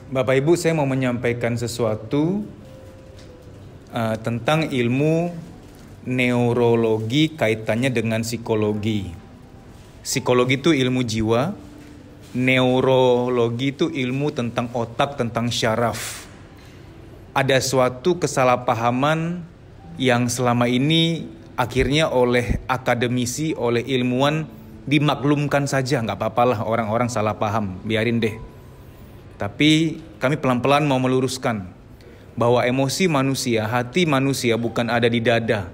Bapak Ibu, saya mau menyampaikan sesuatu tentang ilmu neurologi kaitannya dengan psikologi. Psikologi itu ilmu jiwa, neurologi itu ilmu tentang otak, tentang syaraf. Ada suatu kesalahpahaman yang selama ini akhirnya oleh akademisi, oleh ilmuwan dimaklumkan saja, nggak apa-apalah orang-orang salah paham, biarin deh. Tapi kami pelan-pelan mau meluruskan bahwa emosi manusia, hati manusia bukan ada di dada.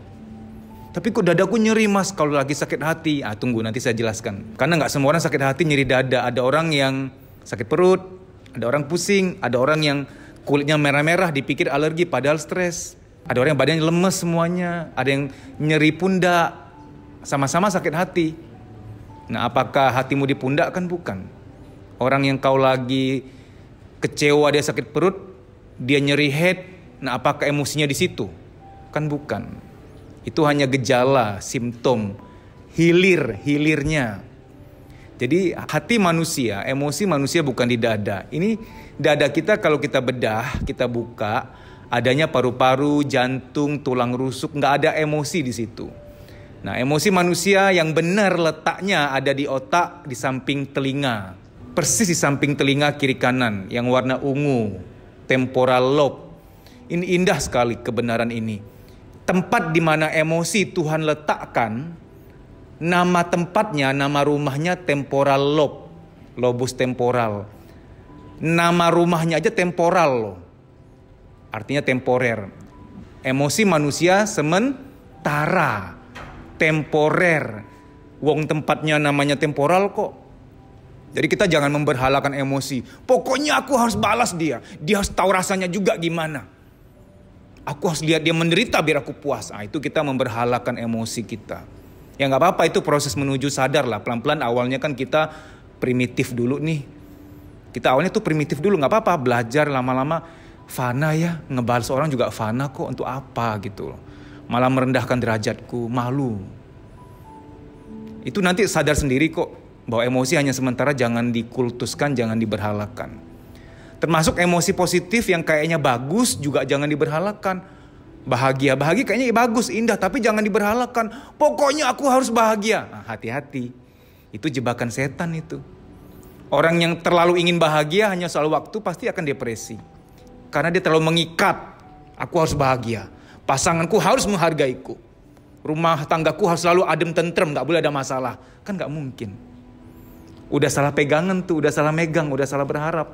Tapi kok dadaku nyeri mas kalau lagi sakit hati? Tunggu nanti saya jelaskan. Karena nggak semua orang sakit hati nyeri dada. Ada orang yang sakit perut, ada orang pusing, ada orang yang kulitnya merah-merah dipikir alergi padahal stres. Ada orang yang badannya lemes semuanya, ada yang nyeri pundak, sama-sama sakit hati. Nah, apakah hatimu di pundak? Kan bukan. Orang yang kau lagi kecewa dia sakit perut, dia nyeri head, nah apakah emosinya di situ? Kan bukan. Itu hanya gejala, simptom, hilirnya. Jadi hati manusia, emosi manusia bukan di dada. Ini dada kita kalau kita bedah, kita buka, adanya paru-paru, jantung, tulang rusuk, nggak ada emosi di situ. Nah, emosi manusia yang benar letaknya ada di otak, di samping telinga. Persis di samping telinga kiri kanan yang warna ungu, temporal lobe. Ini indah sekali kebenaran ini. Tempat di mana emosi Tuhan letakkan, nama tempatnya, nama rumahnya temporal lobe, lobus temporal. Nama rumahnya aja temporal loh. Artinya temporer. Emosi manusia sementara, temporer. Wong tempatnya namanya temporal kok. Jadi kita jangan memberhalakan emosi. Pokoknya aku harus balas dia. Dia harus tahu rasanya juga gimana. Aku harus lihat dia menderita biar aku puas. Itu kita memberhalakan emosi kita. Ya gak apa-apa, itu proses menuju sadar lah. Pelan-pelan awalnya kan kita primitif dulu nih. Kita awalnya tuh primitif dulu, gak apa-apa. Belajar lama-lama fana ya. Ngebalas orang juga fana kok, untuk apa gitu. Malah merendahkan derajatku, malu. Itu nanti sadar sendiri kok. Bahwa emosi hanya sementara, jangan dikultuskan, jangan diberhalakan. Termasuk emosi positif yang kayaknya bagus juga jangan diberhalakan. Bahagia kayaknya bagus, indah, tapi jangan diberhalakan. Pokoknya aku harus bahagia. Hati-hati. Itu jebakan setan itu. Orang yang terlalu ingin bahagia hanya soal waktu pasti akan depresi. Karena dia terlalu mengikat. Aku harus bahagia. Pasanganku harus menghargaiku. Rumah tanggaku harus selalu adem tentrem, gak boleh ada masalah. Kan gak mungkin. Udah salah pegangan tuh, udah salah megang, udah salah berharap.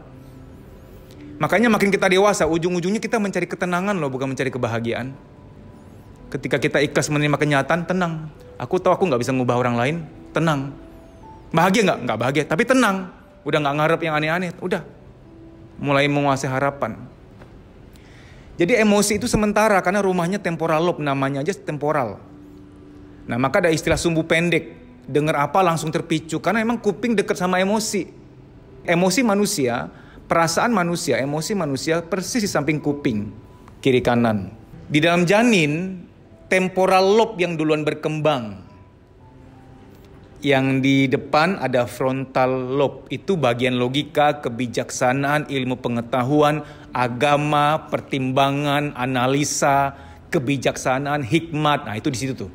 Makanya makin kita dewasa, ujung-ujungnya kita mencari ketenangan loh, bukan mencari kebahagiaan. Ketika kita ikhlas menerima kenyataan, tenang. Aku tahu aku gak bisa ngubah orang lain, tenang. Bahagia gak? Gak bahagia, tapi tenang. Udah gak ngarep yang aneh-aneh, udah. Mulai menguasai harapan. Jadi emosi itu sementara, karena rumahnya temporal lobe, namanya aja temporal. Nah, maka ada istilah sumbu pendek. Dengar apa langsung terpicu. Karena emang kuping dekat sama emosi. Emosi manusia, perasaan manusia, emosi manusia persis di samping kuping. Kiri kanan. Di dalam janin, temporal lobe yang duluan berkembang. Yang di depan ada frontal lobe. Itu bagian logika, kebijaksanaan, ilmu pengetahuan, agama, pertimbangan, analisa, kebijaksanaan, hikmat. Nah, itu di situ tuh.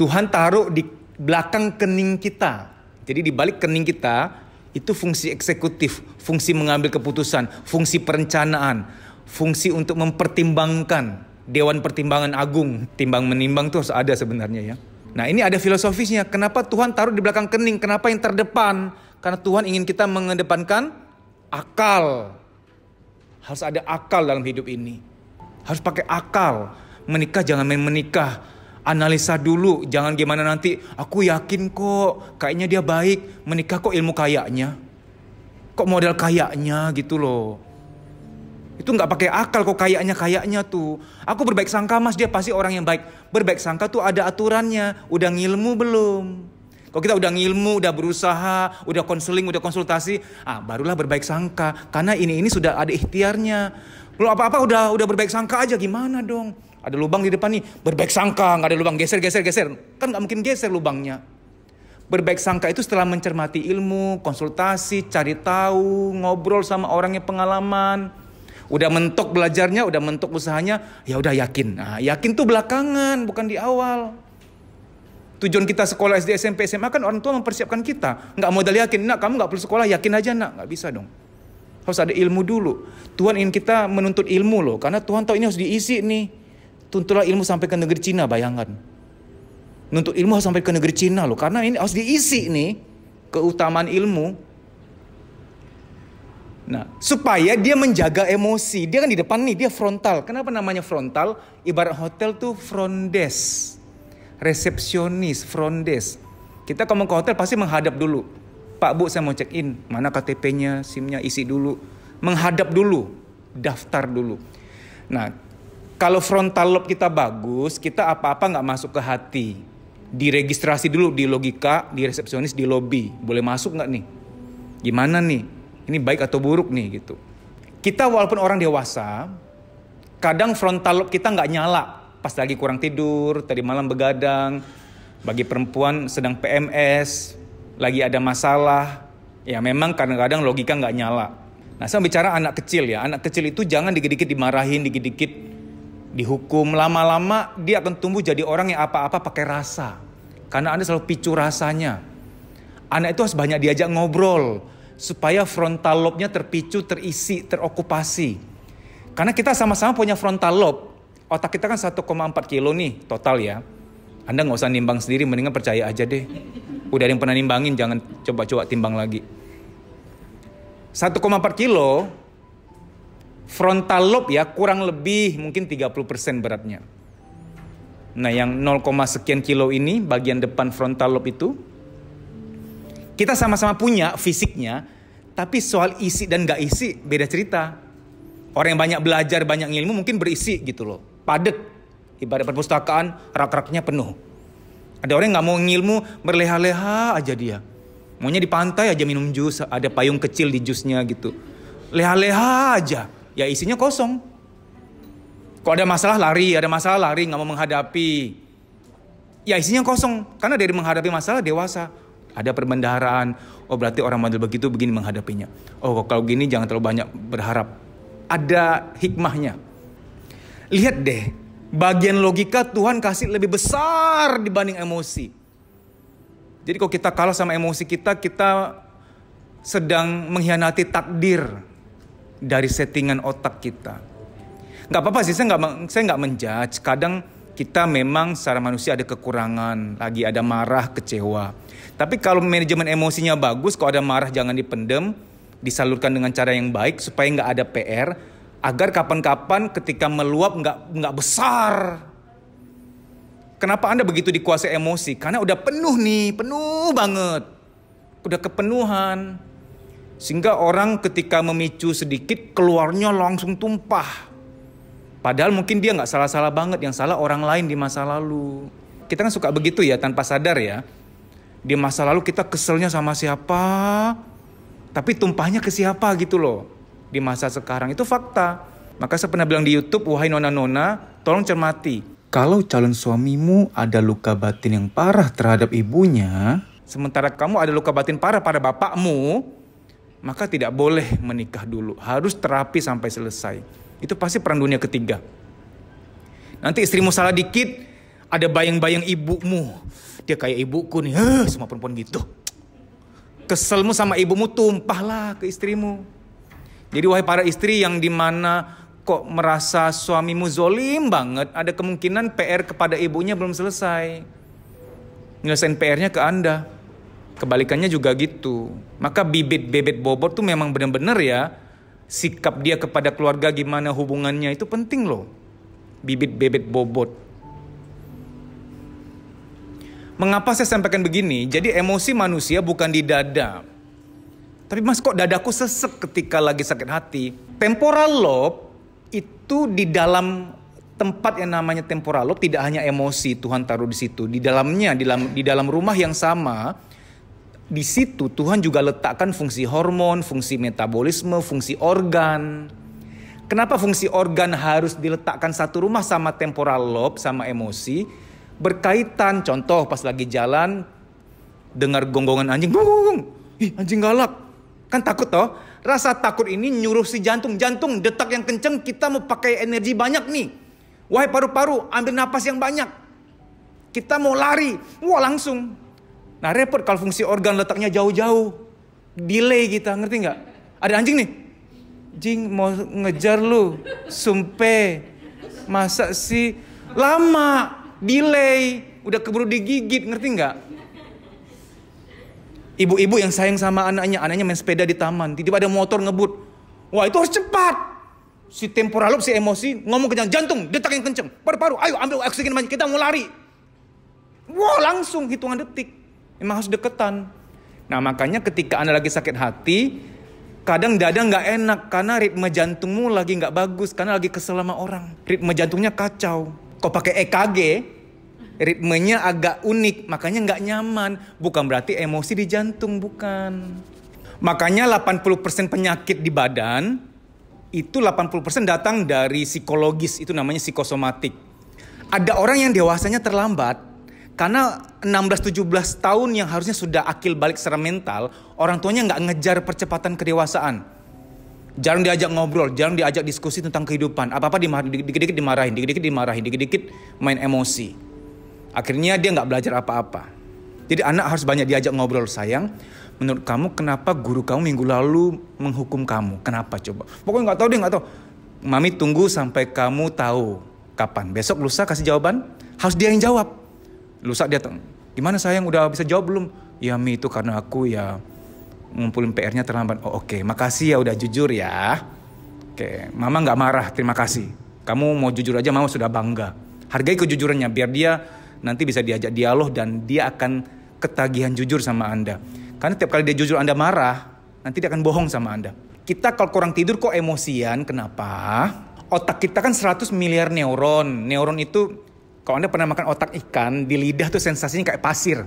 Tuhan taruh di belakang kening kita. Jadi di balik kening kita itu fungsi eksekutif, fungsi mengambil keputusan, fungsi perencanaan, fungsi untuk mempertimbangkan. Dewan Pertimbangan Agung, timbang menimbang itu harus ada sebenarnya ya. Nah, ini ada filosofisnya. Kenapa Tuhan taruh di belakang kening? Kenapa yang terdepan? Karena Tuhan ingin kita mengedepankan akal. Harus ada akal dalam hidup ini. Harus pakai akal. Menikah jangan main menikah. Analisa dulu, jangan gimana nanti. Aku yakin kok, kayaknya dia baik. Menikah kok ilmu kayaknya. Kok modal kayaknya gitu loh. Itu nggak pakai akal kok kayaknya tuh. Aku berbaik sangka mas, dia pasti orang yang baik. Berbaik sangka tuh ada aturannya. Udah ngilmu belum? Kalau kita udah ngilmu, udah berusaha, udah konseling, udah konsultasi, barulah berbaik sangka. Karena ini sudah ada ikhtiarnya. Belum apa-apa udah berbaik sangka aja, gimana dong? Ada lubang di depan nih, berbaik sangka, nggak ada lubang, geser. Kan nggak mungkin geser lubangnya. Berbaik sangka itu setelah mencermati ilmu, konsultasi, cari tahu, ngobrol sama orang yang pengalaman. Udah mentok belajarnya, udah mentok usahanya, ya udah yakin. Nah, yakin tuh belakangan, bukan di awal. Tujuan kita sekolah SD, SMP, SMA kan orang tua mempersiapkan kita. Nggak modal yakin, nak kamu nggak perlu sekolah, yakin aja nak. Nggak bisa dong. Harus ada ilmu dulu. Tuhan ingin kita menuntut ilmu loh, karena Tuhan tahu ini harus diisi nih. Tuntutlah ilmu sampai ke negeri Cina, bayangkan. Nuntut ilmu harus sampai ke negeri Cina loh, karena ini harus diisi nih, keutamaan ilmu. Nah, supaya dia menjaga emosi. Dia kan di depan nih, dia frontal. Kenapa namanya frontal? Ibarat hotel tuh front desk. Resepsionis, front desk. Kita kalau mau ke hotel pasti menghadap dulu. Pak Bu, saya mau check in. Mana KTP-nya, SIM-nya, isi dulu. Menghadap dulu, daftar dulu. Nah, kalau frontal lobe kita bagus, kita apa-apa nggak masuk ke hati. Diregistrasi dulu di logika, di resepsionis, di lobby. Boleh masuk nggak nih? Gimana nih? Ini baik atau buruk nih gitu. Kita walaupun orang dewasa, kadang frontal lobe kita nggak nyala. Pas lagi kurang tidur, tadi malam begadang. Bagi perempuan sedang PMS, lagi ada masalah. Ya memang kadang-kadang logika nggak nyala. Nah saya bicara anak kecil ya. Anak kecil itu jangan dikit-dikit dimarahin, dikit-dikit dihukum. Lama-lama dia akan tumbuh jadi orang yang apa-apa pakai rasa. Karena Anda selalu picu rasanya. Anak itu harus banyak diajak ngobrol. Supaya frontal lobe-nya terpicu, terisi, terokupasi. Karena kita sama-sama punya frontal lobe. Otak kita kan 1,4 kilo nih total ya. Anda nggak usah nimbang sendiri, mendingan percaya aja deh. Udah ada yang pernah nimbangin, jangan coba-coba timbang lagi. 1,4 kilo, frontal lobe ya kurang lebih mungkin 30% beratnya. Nah yang 0, sekian kilo ini, bagian depan frontal lobe itu, kita sama-sama punya fisiknya, tapi soal isi dan gak isi beda cerita. Orang yang banyak belajar, banyak ilmu mungkin berisi gitu loh. Padet, ibarat perpustakaan, rak-raknya penuh. Ada orang yang gak mau ngilmu, berleha-leha aja dia. Maunya di pantai aja minum jus, ada payung kecil di jusnya gitu. Leha-leha aja, ya isinya kosong. Kok ada masalah lari, gak mau menghadapi. Ya isinya kosong, karena dari menghadapi masalah dewasa. Ada perbendaharaan, oh berarti orang model begitu begini menghadapinya. Oh kalau gini jangan terlalu banyak berharap. Ada hikmahnya. Lihat deh, bagian logika Tuhan kasih lebih besar dibanding emosi. Jadi kalau kita kalah sama emosi kita sedang mengkhianati takdir dari settingan otak kita. Gak apa-apa sih, saya nggak menjudge. Kadang kita memang secara manusia ada kekurangan, lagi ada marah, kecewa. Tapi kalau manajemen emosinya bagus, kalau ada marah jangan dipendem, disalurkan dengan cara yang baik supaya nggak ada PR, agar kapan-kapan ketika meluap nggak besar. Kenapa Anda begitu dikuasai emosi? Karena udah penuh nih, penuh banget, udah kepenuhan, sehingga orang ketika memicu sedikit keluarnya langsung tumpah. Padahal mungkin dia nggak salah-salah banget, yang salah orang lain di masa lalu. Kita kan suka begitu ya, tanpa sadar ya. Di masa lalu kita keselnya sama siapa, tapi tumpahnya ke siapa gitu loh. Di masa sekarang itu fakta. Maka saya pernah bilang di YouTube, wahai nona-nona, tolong cermati. Kalau calon suamimu ada luka batin yang parah terhadap ibunya, sementara kamu ada luka batin parah pada bapakmu, maka tidak boleh menikah dulu. Harus terapi sampai selesai. Itu pasti perang dunia ketiga. Nanti istrimu salah dikit, ada bayang-bayang ibumu. Dia kayak ibuku nih, semua perempuan gitu. Keselmu sama ibumu tumpahlah ke istrimu. Jadi wahai para istri yang dimana kok merasa suamimu zolim banget, ada kemungkinan PR kepada ibunya belum selesai. Nyelesain PR-nya ke Anda. Kebalikannya juga gitu. Maka bibit-bebet bobot tuh memang benar-benar ya, sikap dia kepada keluarga gimana hubungannya itu penting loh. Bibit-bebet bobot. Mengapa saya sampaikan begini? Jadi emosi manusia bukan di dada. Tapi mas kok dadaku sesek ketika lagi sakit hati? Temporal lobe itu di dalam tempat yang namanya temporal lobe tidak hanya emosi Tuhan taruh di situ. Di dalamnya, di dalam rumah yang sama, di situ Tuhan juga letakkan fungsi hormon, fungsi metabolisme, fungsi organ. Kenapa fungsi organ harus diletakkan satu rumah sama temporal lobe, sama emosi? Berkaitan, contoh pas lagi jalan, dengar gonggongan anjing, gong, ih anjing galak. Kan takut toh? Rasa takut ini nyuruh si jantung detak yang kenceng, kita mau pakai energi banyak nih. Wahai paru-paru, ambil napas yang banyak. Kita mau lari, wah langsung. Nah repot kalau fungsi organ letaknya jauh-jauh. Delay kita, ngerti nggak? Ada anjing nih. Anjing mau ngejar lu, sumpah. Masa sih? Lama, delay. Udah keburu digigit, ngerti nggak? Ibu-ibu yang sayang sama anaknya main sepeda di taman, tiba-tiba ada motor ngebut. Wah itu harus cepat. Si temporal lobe, si emosi, ngomong ke jantung, detak yang kenceng. Paru-paru, ayo ambil oksigen banyak, kita mau lari. Wah langsung hitungan detik. Memang harus deketan. Nah makanya ketika Anda lagi sakit hati, kadang dada nggak enak karena ritme jantungmu lagi nggak bagus, karena lagi kesel sama orang. Ritme jantungnya kacau. Kau pakai EKG, ritmenya agak unik, makanya nggak nyaman. Bukan berarti emosi di jantung, bukan. Makanya 80% penyakit di badan, itu 80% datang dari psikologis, itu namanya psikosomatik. Ada orang yang dewasanya terlambat, karena 16-17 tahun yang harusnya sudah akil balik secara mental, orang tuanya nggak ngejar percepatan kedewasaan. Jarang diajak ngobrol, jarang diajak diskusi tentang kehidupan. Apa-apa dikit-dikit dimarahin, dikit-dikit main emosi. Akhirnya dia nggak belajar apa-apa. Jadi anak harus banyak diajak ngobrol. Sayang, menurut kamu kenapa guru kamu minggu lalu menghukum kamu? Kenapa coba? Pokoknya nggak tahu, dia nggak tahu. Mami tunggu sampai kamu tahu kapan. Besok lusa kasih jawaban. Harus dia yang jawab. Lusa dia tahu. Gimana sayang, udah bisa jawab belum? Ya Mi, itu karena aku ya ngumpulin PR-nya terlambat. Oh oke, makasih ya udah jujur ya. Oke, Mama nggak marah, terima kasih. Kamu mau jujur aja, Mama sudah bangga. Hargai kejujurannya biar dia nanti bisa diajak dialog dan dia akan ketagihan jujur sama Anda. Karena tiap kali dia jujur Anda marah, nanti dia akan bohong sama Anda. Kita kalau kurang tidur kok emosian, kenapa? Otak kita kan 100 miliar neuron. Neuron itu, kalau Anda pernah makan otak ikan, di lidah tuh sensasinya kayak pasir.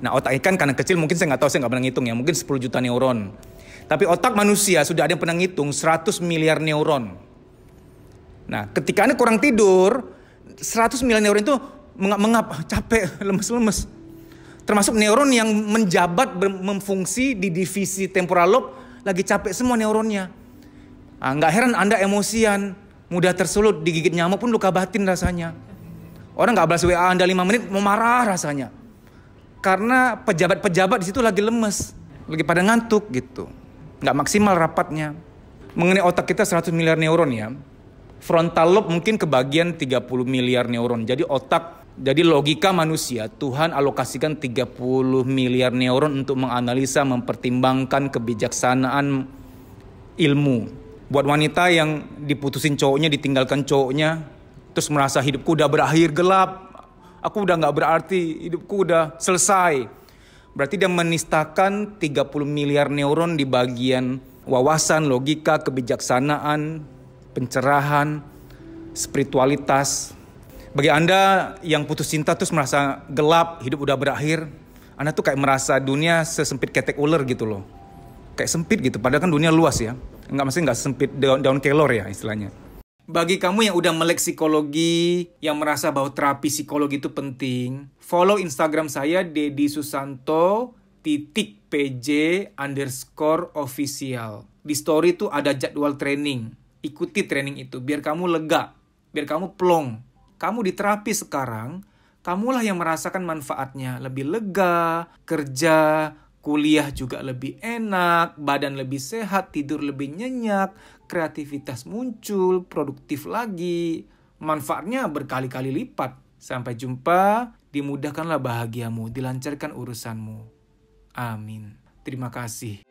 Nah otak ikan karena kecil mungkin saya nggak tahu, saya nggak pernah ngitung ya. Mungkin 10 juta neuron. Tapi otak manusia sudah ada yang pernah ngitung 100 miliar neuron. Nah ketika Anda kurang tidur, 100 miliar neuron itu mengap, capek, lemes-lemes. Termasuk neuron yang menjabat memfungsi di divisi temporal lobe, lagi capek semua neuronnya. Nggak heran Anda emosian, mudah tersulut, digigit nyamuk pun luka batin rasanya. Orang nggak balas WA Anda 5 menit mau marah rasanya. Karena pejabat-pejabat di situ lagi lemes, lagi pada ngantuk gitu. Nggak maksimal rapatnya. Mengenai otak kita 100 miliar neuron ya. Frontal lobe mungkin kebagian 30 miliar neuron. Jadi jadi logika manusia, Tuhan alokasikan 30 miliar neuron untuk menganalisa, mempertimbangkan kebijaksanaan ilmu. Buat wanita yang diputusin cowoknya, ditinggalkan cowoknya, terus merasa hidupku udah berakhir gelap, aku udah gak berarti, hidupku udah selesai. Berarti dia menistakan 30 miliar neuron di bagian wawasan, logika, kebijaksanaan, pencerahan, spiritualitas. Bagi Anda yang putus cinta terus merasa gelap, hidup udah berakhir, Anda tuh kayak merasa dunia sesempit ketek ular gitu loh. Kayak sempit gitu, padahal kan dunia luas ya. Maksudnya nggak sempit daun kelor ya istilahnya. Bagi kamu yang udah melek psikologi, yang merasa bahwa terapi psikologi itu penting, follow Instagram saya @dedisusanto_pj_official. Di story tuh ada jadwal training. Ikuti training itu biar kamu lega, biar kamu plong. Kamu di terapi sekarang, kamulah yang merasakan manfaatnya. Lebih lega, kerja, kuliah juga lebih enak, badan lebih sehat, tidur lebih nyenyak, kreativitas muncul, produktif lagi. Manfaatnya berkali-kali lipat. Sampai jumpa, dimudahkanlah bahagiamu, dilancarkan urusanmu. Amin. Terima kasih.